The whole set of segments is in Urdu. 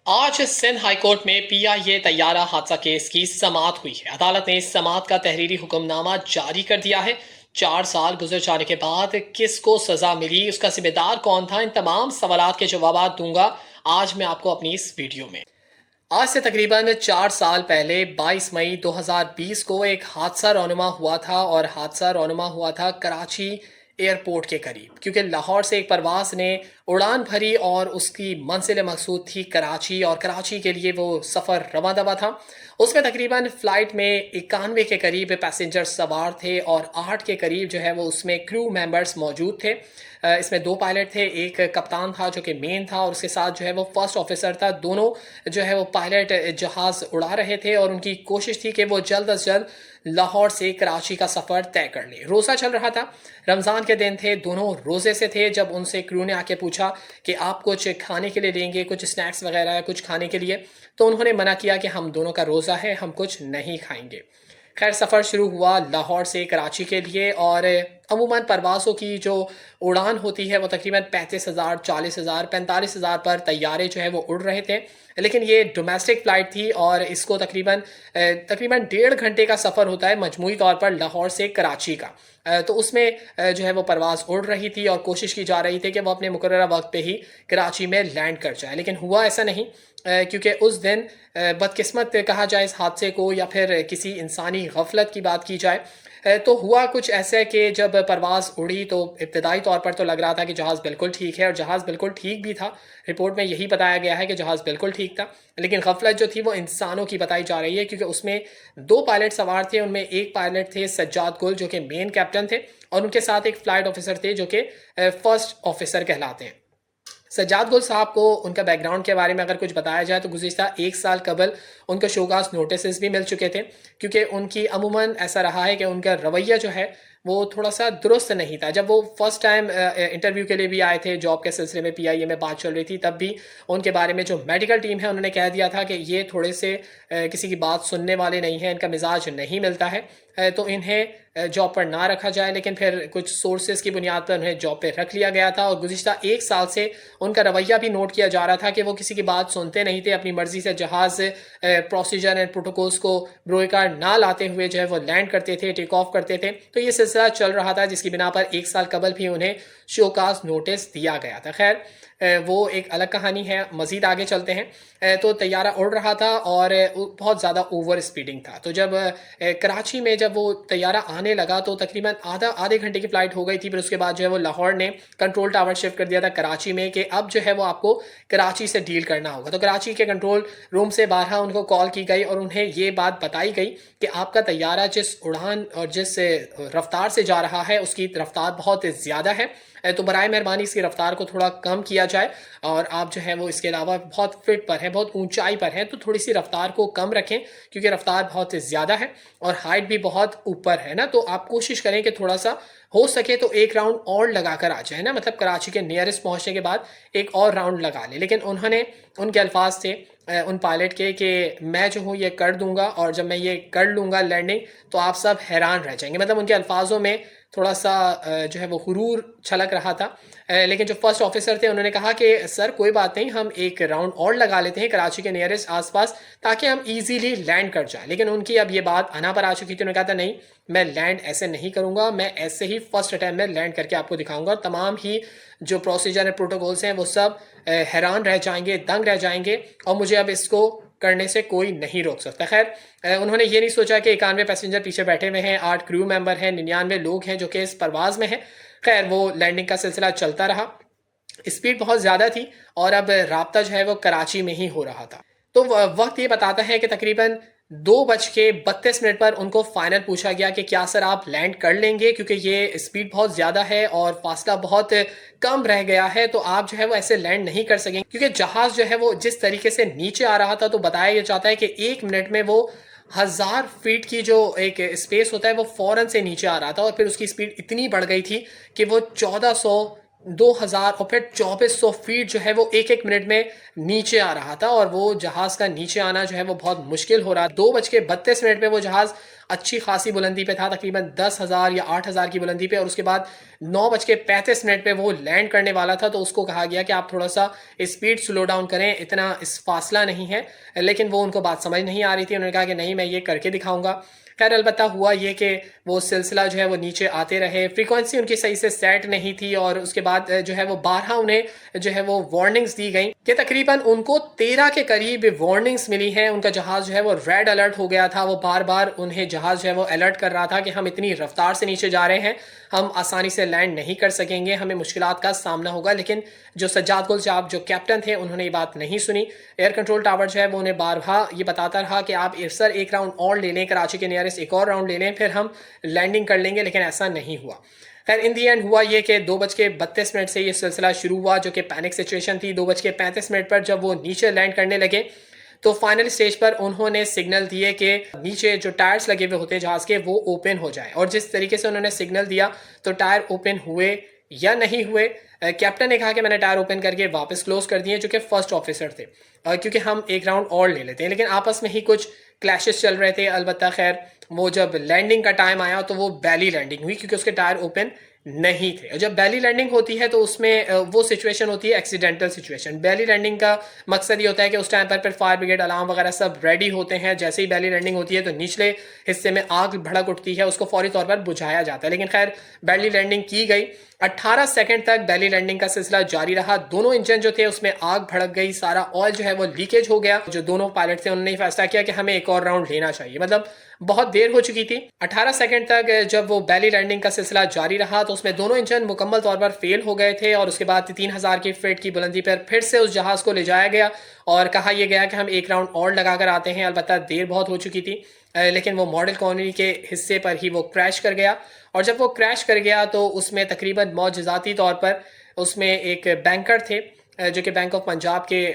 آج سندھ ہائی کورٹ میں پی آئی اے طیارہ حادثہ کیس کی سماعت ہوئی ہے۔ عدالت نے اس سماعت کا تحریری حکم نامہ جاری کر دیا ہے۔ 4 سال گزر جانے کے بعد کس کو سزا ملی، اس کا ذمہ دار کون تھا، ان تمام سوالات کے جوابات دوں گا آج میں آپ کو اپنی اس ویڈیو میں۔ آج سے تقریباً 4 سال پہلے 22 مئی 2020 کو ایک حادثہ رونما ہوا تھا، اور حادثہ رونما ہوا تھا کراچی ایئرپورٹ کے قریب، کیونکہ لاہور سے ایک پرواز نے اڑان بھری اور اس کی منزل مقصود تھی کراچی، اور کراچی کے لیے وہ سفر رواں دواں تھا۔ اس میں تقریباً فلائٹ میں 91 کے قریب پیسنجر سوار تھے، اور 8 کے قریب جو ہے وہ اس میں کرو ممبرز موجود تھے۔ اس میں 2 پائلٹ تھے، ایک کپتان تھا جو کہ مین تھا، اور اس کے ساتھ جو ہے وہ فرسٹ آفیسر تھا۔ دونوں جو ہے وہ پائلٹ جہاز اڑا رہے تھے، اور ان کی کوشش تھی کہ وہ جلد از جلد لاہور سے کراچی کا سفر طے کر لیں۔ روزہ چل رہا تھا، رمضان کے دن تھے، دونوں روزے سے تھے۔ جب ان سے کرو نے آ کے پوچھا کہ آپ کچھ کھانے کے لیے لیں گے، کچھ اسنیکس وغیرہ کچھ کھانے کے لیے، تو انہوں نے منع کیا کہ ہم دونوں کا روزہ ہے، ہم کچھ نہیں کھائیں گے۔ خیر، سفر شروع ہوا لاہور سے کراچی کے لیے، اور عموماً پروازوں کی جو اڑان ہوتی ہے وہ تقریباً 35,000 40,000 45,000 پر طیارے جو ہے وہ اڑ رہے تھے، لیکن یہ ڈومیسٹک فلائٹ تھی، اور اس کو تقریباً 1.5 گھنٹے کا سفر ہوتا ہے مجموعی طور پر لاہور سے کراچی کا۔ تو اس میں جو ہے وہ پرواز اڑ رہی تھی، اور کوشش کی جا رہی تھی کہ وہ اپنے مقررہ وقت پہ ہی کراچی میں لینڈ کر جائے، لیکن ہوا ایسا نہیں، کیونکہ اس دن بدقسمت کہا جائے اس حادثے کو، یا پھر کسی انسانی غفلت کی بات کی جائے، تو ہوا کچھ ایسا کہ جب پرواز اڑی تو ابتدائی طور پر تو لگ رہا تھا کہ جہاز بالکل ٹھیک ہے، اور جہاز بالکل ٹھیک بھی تھا۔ رپورٹ میں یہی بتایا گیا ہے کہ جہاز بالکل ٹھیک تھا، لیکن غفلت جو تھی وہ انسانوں کی بتائی جا رہی ہے، کیونکہ اس میں 2 پائلٹ سوار تھے۔ ان میں ایک پائلٹ تھے سجاد گل جو کہ مین کیپٹن تھے، اور ان کے ساتھ ایک فلائٹ آفیسر تھے جو کہ فرسٹ آفیسر کہلاتے ہیں۔ سجاد گل صاحب کو ان کا بیک گراؤنڈ کے بارے میں اگر کچھ بتایا جائے تو گزشتہ 1 سال قبل ان کو شوکاز نوٹسز بھی مل چکے تھے، کیونکہ ان کی عموماً ایسا رہا ہے کہ ان کا رویہ جو ہے وہ تھوڑا سا درست نہیں تھا۔ جب وہ فرسٹ ٹائم انٹرویو کے لیے بھی آئے تھے، جاب کے سلسلے میں پی آئی اے میں بات چل رہی تھی، تب بھی ان کے بارے میں جو میڈیکل ٹیم ہے انہوں نے کہہ دیا تھا کہ یہ تھوڑے سے کسی کی بات سننے والے نہیں ہیں، ان کا مزاج نہیں ملتا ہے، تو انہیں جاب پر نہ رکھا جائے، لیکن پھر کچھ سورسز کی بنیاد پر انہیں جاب پہ رکھ لیا گیا تھا۔ اور گزشتہ 1 سال سے ان کا رویہ بھی نوٹ کیا جا رہا تھا کہ وہ کسی کی بات سنتے نہیں تھے، اپنی مرضی سے جہاز پروسیجر اینڈ پروٹوکولز کو بروئے کار نہ لاتے ہوئے جو ہے وہ لینڈ کرتے تھے، ٹیک آف کرتے تھے۔ تو یہ سلسلہ چل رہا تھا، جس کی بنا پر 1 سال قبل بھی انہیں شوکاز نوٹس دیا گیا تھا۔ خیر، وہ ایک الگ کہانی ہے، مزید آگے چلتے ہیں۔ تو طیارہ اڑ رہا تھا، اور بہت زیادہ اوور اسپیڈنگ تھا۔ تو جب کراچی میں جب وہ طیارہ آنے لگا تو تقریباً آدھے گھنٹے کی فلائٹ ہو گئی تھی، پھر اس کے بعد جو ہے وہ لاہور نے کنٹرول ٹاور شفٹ کر دیا تھا کراچی میں، کہ اب جو ہے وہ آپ کو کراچی سے ڈیل کرنا ہوگا۔ تو کراچی کے کنٹرول روم سے باہر ان کو کال کی گئی، اور انہیں یہ بات بتائی گئی کہ آپ کا طیارہ جس اڑان اور جس رفتار سے جا رہا ہے اس کی رفتار بہت زیادہ ہے، تو برائے مہربانی اس کی رفتار کو تھوڑا کم کیا جائے، اور آپ جو ہے وہ اس کے علاوہ بہت فٹ پر ہیں، بہت اونچائی پر ہیں، تو تھوڑی سی رفتار کو کم رکھیں، کیونکہ رفتار بہت زیادہ ہے اور ہائٹ بھی بہت اوپر ہے نا۔ تو آپ کوشش کریں کہ تھوڑا سا ہو سکے تو ایک راؤنڈ اور لگا کر آ جائیں نا، مطلب کراچی کے نیئرسٹ پہنچنے کے بعد ایک اور راؤنڈ لگا لیں۔ لیکن انہوں نے، ان کے الفاظ تھے ان پائلٹ کے کہ میں جو ہوں یہ کر دوں گا، اور جب میں یہ کر لوں گا لینڈنگ تو آپ سب حیران رہ جائیں گے۔ مطلب ان کے الفاظوں میں تھوڑا سا جو ہے وہ غرور چھلک رہا تھا۔ لیکن جو فرسٹ آفیسر تھے انہوں نے کہا کہ سر کوئی بات نہیں، ہم ایک راؤنڈ اور لگا لیتے ہیں کراچی کے نیئرسٹ آس پاس، تاکہ ہم ایزیلی لینڈ کر جائیں۔ لیکن ان کی اب یہ بات انا پر آ چکی تھی، انہوں نے کہا تھا نہیں، میں لینڈ ایسے نہیں کروں گا، میں ایسے ہی فرسٹ اٹیمپٹ میں لینڈ کر کے آپ کو دکھاؤں گا، اور تمام ہی جو پروسیجر اور پروٹوکولز ہیں وہ سب حیران رہ جائیں گے، دنگ رہ جائیں گے، اور مجھے اب اس کو کرنے سے کوئی نہیں روک سکتا۔ خیر، انہوں نے یہ نہیں سوچا کہ 91 پیسنجر پیچھے بیٹھے ہوئے ہیں، 8 کرو ممبر ہیں، 99 لوگ ہیں جو کہ اس پرواز میں ہیں۔ خیر، وہ لینڈنگ کا سلسلہ چلتا رہا، اسپیڈ بہت زیادہ تھی، اور اب رابطہ جو ہے وہ کراچی میں ہی ہو رہا تھا۔ تو وقت یہ بتاتا ہے کہ تقریباً 2:32 پر ان کو فائنل پوچھا گیا کہ کیا سر آپ لینڈ کر لیں گے، کیونکہ یہ اسپیڈ بہت زیادہ ہے اور فاصلہ بہت کم رہ گیا ہے، تو آپ جو ہے وہ ایسے لینڈ نہیں کر سکیں، کیونکہ جہاز جو ہے وہ جس طریقے سے نیچے آ رہا تھا، تو بتایا یہ جاتا ہے کہ 1 منٹ میں وہ 1000 فیٹ کی جو ایک اسپیس ہوتا ہے وہ فوراً سے نیچے آ رہا تھا، اور پھر اس کی اسپیڈ اتنی بڑھ گئی تھی کہ وہ 1400 2000 اور پھر 2400 فیٹ جو ہے وہ ایک منٹ میں نیچے آ رہا تھا، اور وہ جہاز کا نیچے آنا جو ہے وہ بہت مشکل ہو رہا۔ 2:32 پہ وہ جہاز اچھی خاصی بلندی پہ تھا، تقریباً 10,000 یا 8,000 کی بلندی پہ، اور اس کے بعد 9:35 پہ وہ لینڈ کرنے والا تھا. تو اس کو کہا گیا کہ آپ تھوڑا سا اسپیڈ سلو ڈاؤن کریں، اتنا اس فاصلہ نہیں ہے. لیکن وہ ان کو بات سمجھ نہیں آ رہی تھی. انہوں نے کہا کہ نہیں، میں یہ کر کے دکھاؤں گا. خیر البتہ ہوا یہ کہ وہ سلسلہ جو ہے وہ نیچے آتے رہے، فریکوینسی ان کی صحیح سے سیٹ نہیں تھی، اور اس کے بعد جو ہے وہ بارہا انہیں جو ہے وہ وارننگز دی گئیں کہ تقریباً ان کو 13 کے قریب وارننگز ملی ہیں. ان کا جہاز جو ہے وہ ریڈ الرٹ ہو گیا تھا. وہ بار بار انہیں جہاز جو ہے وہ الرٹ کر رہا تھا کہ ہم اتنی رفتار سے نیچے جا رہے ہیں، ہم آسانی سے لینڈ نہیں کر سکیں گے، ہمیں مشکلات کا سامنا ہوگا. لیکن جو سجاد گل صاحب جو کیپٹن تھے انہوں نے یہ بات نہیں سنی. ایئر کنٹرول ٹاور جو ہے وہ انہیں بارہا یہ بتاتا رہا کہ آپ سر ایک راؤنڈ اور لے لیں، کراچی کے نیئرسٹ ایک اور راؤنڈ لے لیں، پھر ہم لینڈنگ کر لیں گے. لیکن ایسا نہیں ہوا. خیر ان دی اینڈ ہوا یہ کہ 2:32 سے یہ سلسلہ شروع ہوا، جو کہ پینک سچویشن تھی. 2:35 پر جب وہ نیچے لینڈ کرنے لگے تو فائنل سٹیج پر انہوں نے سگنل دیے کہ نیچے جو ٹائرز لگے ہوئے ہوتے جہاز کے وہ اوپن ہو جائیں. اور جس طریقے سے انہوں نے سگنل دیا تو ٹائر اوپن ہوئے یا نہیں ہوئے. کیپٹن نے کہا کہ میں نے ٹائر اوپن کر کے واپس کلوز کر دیے، جو کہ فرسٹ آفیسر تھے، کیونکہ ہم ایک راؤنڈ اور لے لیتے ہیں. لیکن آپس میں ہی کچھ کلیشز چل رہے تھے. البتہ خیر وہ جب لینڈنگ کا ٹائم آیا تو وہ بیلی لینڈنگ ہوئی، کیونکہ اس کے ٹائر اوپن نہیں تھے. اور جب بیلی لینڈنگ ہوتی ہے تو اس میں وہ سچویشن ہوتی ہے ایکسیڈنٹل سچویشن. بیلی لینڈنگ کا مقصد یہ ہوتا ہے کہ اس ٹائم پر پھر فائر بریگیڈ الارم وغیرہ سب ریڈی ہوتے ہیں. جیسے ہی بیلی لینڈنگ ہوتی ہے تو نچلے حصے میں آگ بھڑک اٹھتی ہے، اس کو فوری طور پر بجھایا جاتا ہے. لیکن خیر بیلی لینڈنگ کی گئی. 18 سیکنڈ تک بیلی لینڈنگ کا سلسلہ جاری رہا. دونوں انجن جو تھے اس میں آگ بھڑک گئی، سارا آئل جو ہے وہ لیکیج ہو گیا. جو دونوں پائلٹ تھے انہوں نے فیصلہ کیا کہ ہمیں ایک اور راؤنڈ لینا چاہیے، مطلب بہت دیر ہو چکی تھی. 18 سیکنڈ تک جب وہ بیلی لینڈنگ کا سلسلہ جاری رہا تو اس میں دونوں انجن مکمل طور پر فیل ہو گئے تھے. اور اس کے بعد 3,000 کی فٹ کی بلندی پر پھر سے اس جہاز کو لے جایا گیا اور کہا یہ گیا کہ ہم ایک راؤنڈ اور لگا کر آتے ہیں. البتہ دیر بہت ہو چکی تھی، لیکن وہ ماڈل کالونی کے حصے پر ہی وہ کریش کر گیا. اور جب وہ کریش کر گیا تو اس میں تقریباً معجزاتی طور پر اس میں ایک بینکر تھے جو کہ بینک آف پنجاب کے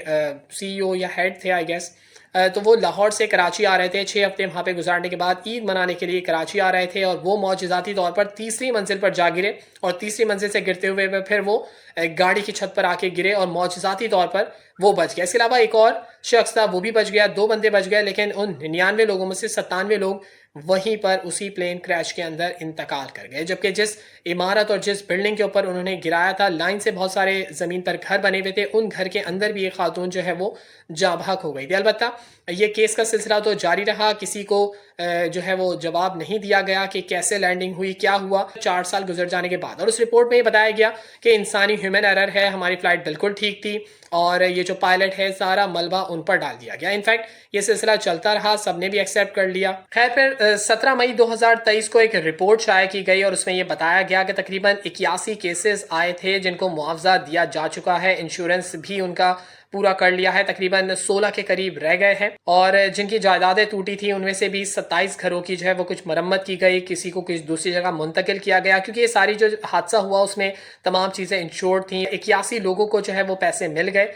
CEO یا ہیڈ تھے آئی گیس. تو وہ لاہور سے کراچی آ رہے تھے. 6 ہفتے وہاں پہ گزارنے کے بعد عید منانے کے لیے کراچی آ رہے تھے، اور وہ معجزاتی طور پر تیسری منزل پر جا گرے. اور تیسری منزل سے گرتے ہوئے پھر وہ گاڑی کی چھت پر آ کے گرے اور معجزاتی طور پر وہ بچ گیا. اس کے علاوہ ایک اور شخص تھا، وہ بھی بچ گیا. 2 بندے بچ گئے، لیکن ان 99 لوگوں میں سے 97 لوگ وہیں پر اسی پلین کریش کے اندر انتقال کر گئے. جبکہ جس عمارت اور جس بلڈنگ کے اوپر انہوں نے گرایا تھا، لائن سے بہت سارے زمین پر گھر بنے ہوئے تھے، ان گھر کے اندر بھی ایک خاتون جو ہے وہ جاں بحق ہو گئی تھی. البتہ یہ کیس کا سلسلہ تو جاری رہا. کسی کو جو ہے وہ جواب نہیں دیا گیا کہ کیسے لینڈنگ ہوئی، کیا ہوا 4 سال گزر جانے کے بعد. اور اس رپورٹ میں یہ بتایا گیا کہ انسانی ہیومن ایرر ہے، ہماری فلائٹ بالکل ٹھیک تھی، اور یہ جو پائلٹ ہے سارا ملبہ ان پر ڈال دیا گیا. انفیکٹ یہ سلسلہ چلتا رہا، سب نے بھی ایکسیپٹ کر لیا. خیر پھر 17 مئی 2023 کو ایک رپورٹ شائع کی گئی اور اس میں یہ بتایا گیا کہ تقریباً 81 کیسز آئے تھے جن کو معاوضہ دیا جا چکا ہے. انشورنس بھی ان کا پورا کر لیا ہے. تقریباً 16 کے قریب رہ گئے ہیں، اور جن کی جائیدادیں ٹوٹی تھیں ان میں سے بھی 27 گھروں کی جو ہے وہ کچھ مرمت کی گئی، کسی کو کچھ دوسری جگہ منتقل کیا گیا، کیونکہ یہ ساری جو حادثہ ہوا اس میں تمام چیزیں انشورڈ تھیں. 81 لوگوں کو جو ہے وہ پیسے مل گئے،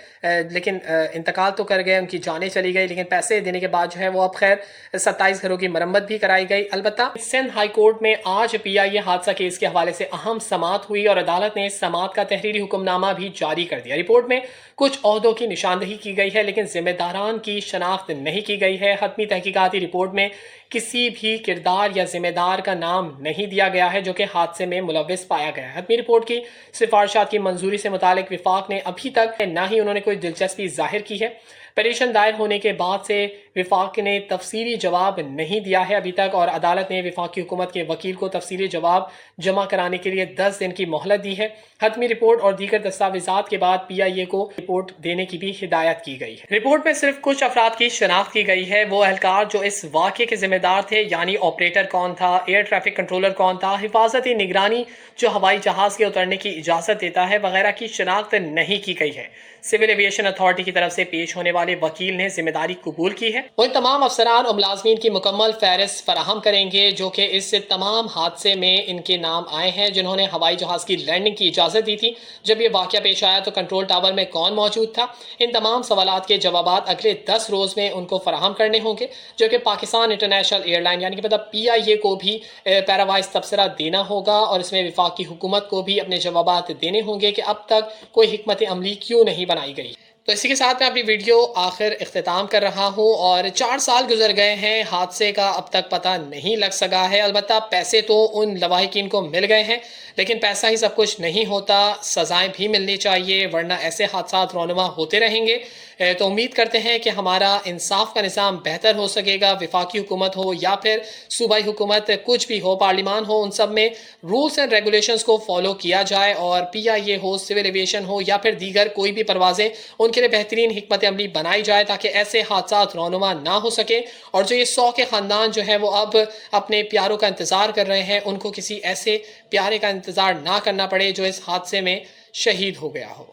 لیکن انتقال تو کر گئے، ان کی جانیں چلی گئی، لیکن پیسے دینے کے بعد جو ہے وہ اب خیر 27 گھروں کی مرمت بھی کرائی گئی. البتہ سندھ ہائی کورٹ میں آج PIA حادثہ کیس کے حوالے سے اہم سماعت ہوئی، اور عدالت نے اس سماعت کا تحریری حکم نامہ بھی جاری کر دیا. رپورٹ میں کچھ عہدوں کی نشاندہی کی گئی ہے، لیکن ذمہ داران کی شناخت نہیں کی گئی ہے. حتمی تحقیقاتی رپورٹ میں کسی بھی کردار یا ذمہ دار کا نام نہیں دیا گیا ہے جو کہ حادثے میں ملوث پایا گیا ہے. حتمی رپورٹ کی سفارشات کی منظوری سے متعلق وفاق نے ابھی تک نہ ہی انہوں نے کوئی دلچسپی ظاہر کی ہے. پٹیشن دائر ہونے کے بعد سے وفاق نے تفصیلی جواب نہیں دیا ہے ابھی تک، اور عدالت نے وفاقی حکومت کے وکیل کو تفصیلی جواب جمع کرانے کے لیے 10 دن کی مہلت دی ہے. حتمی رپورٹ اور دیگر دستاویزات کے بعد PIA کو رپورٹ دینے کی بھی ہدایت کی گئی ہے. رپورٹ میں صرف کچھ افراد کی شناخت کی گئی ہے، وہ اہلکار جو اس واقعے کے ذمہ دار تھے، یعنی آپریٹر کون تھا، ایئر ٹریفک کنٹرولر کون تھا، حفاظتی نگرانی جو ہوائی جہاز کے اترنے کی اجازت دیتا ہے وغیرہ کی شناخت نہیں کی گئی ہے. سول ایویشن اتھارٹی کی طرف سے پیش ہونے والے وکیل نے ذمہ داری قبول کی ہے. وہ ان تمام افسران اور ملازمین کی مکمل فہرست فراہم کریں گے جو کہ اس تمام حادثے میں ان کے نام آئے ہیں، جنہوں نے ہوائی جہاز کی لینڈنگ کی اجازت دی تھی. جب یہ واقعہ پیش آیا تو کنٹرول ٹاور میں کون موجود تھا؟ ان تمام سوالات کے جوابات اگلے 10 روز میں ان کو فراہم کرنے ہوں گے، جو کہ پاکستان انٹرنیشنل ایئر لائن یعنی کہ مطلب PIA کو بھی پیراوائز تبصرہ دینا ہوگا، اور اس میں وفاقی حکومت کو بھی اپنے جوابات دینے ہوں گے کہ اب تک کوئی حکمت عملی کیوں نہیں بنائی گئی. تو اسی کے ساتھ میں اپنی ویڈیو آخر اختتام کر رہا ہوں، اور 4 سال گزر گئے ہیں، حادثے کا اب تک پتہ نہیں لگ سکا ہے۔ البتہ پیسے تو ان لواحقین کو مل گئے ہیں، لیکن پیسہ ہی سب کچھ نہیں ہوتا، سزائیں بھی ملنی چاہیے، ورنہ ایسے حادثات رونما ہوتے رہیں گے۔ تو امید کرتے ہیں کہ ہمارا انصاف کا نظام بہتر ہو سکے گا، وفاقی حکومت ہو یا پھر صوبائی حکومت، کچھ بھی ہو، پارلیمان ہو، ان سب میں رولز اینڈ ریگولیشنز کو فالو کیا جائے، اور پی آئی اے ہو، سول ایویشن ہو یا پھر دیگر کوئی بھی پروازیں، ان کے لیے بہترین حکمت عملی بنائی جائے تاکہ ایسے حادثات رونما نہ ہو سکے، اور جو یہ 100 کے خاندان جو ہے وہ اب اپنے پیاروں کا انتظار کر رہے ہیں، ان کو کسی ایسے پیارے کا انتظار نہ کرنا پڑے جو اس حادثے میں شہید ہو گیا ہو۔